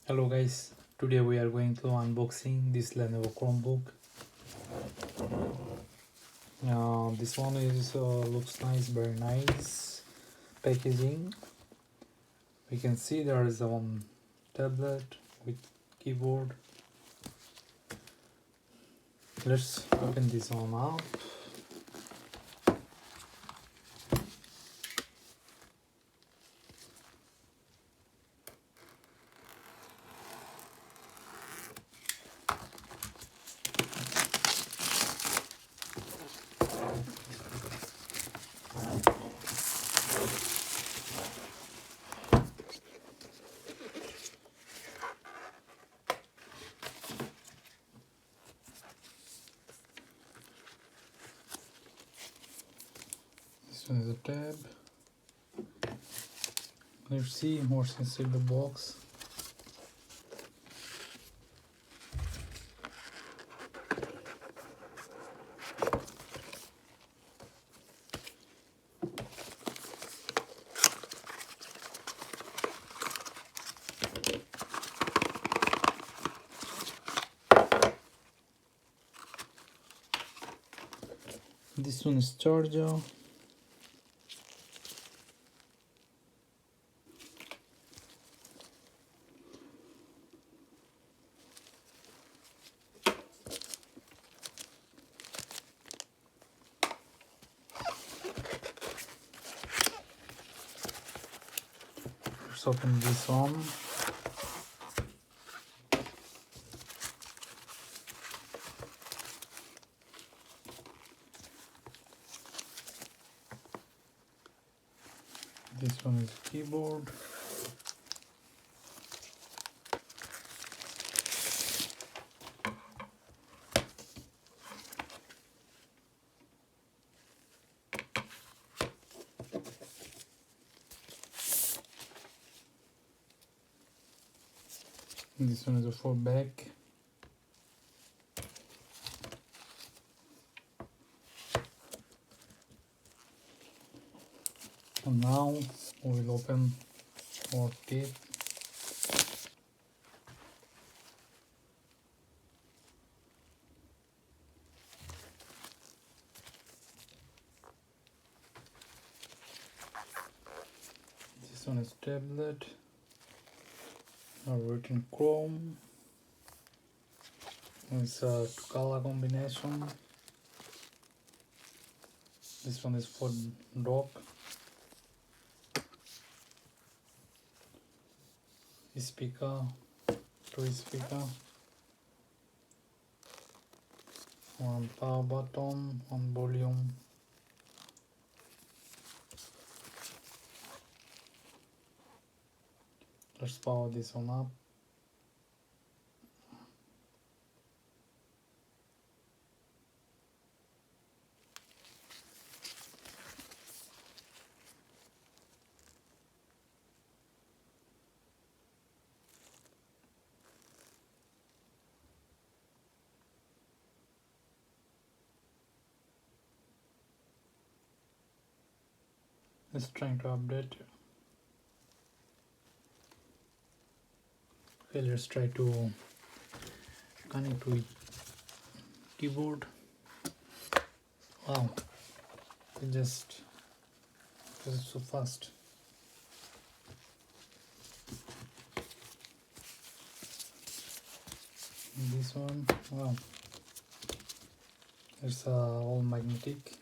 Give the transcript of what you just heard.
Hello guys, today we are going to unboxing this Lenovo Chromebook. This one is looks nice, very nice packaging. We can see there is one tablet with keyboard. Let's open this one up. This one is a tab. Let's see what's inside the box. This one is charger. Let's open this one. This one is keyboard. This one is a for back. And now we will open our tape. This one is tablet. Written Chrome. It's a color combination. This one is for dock. Speaker, two speaker, one power button, one volume. Let's power this one up. It's trying to update. Okay, let's try to connect with keyboard. Wow, it just is so fast. This one, wow, it's all magnetic.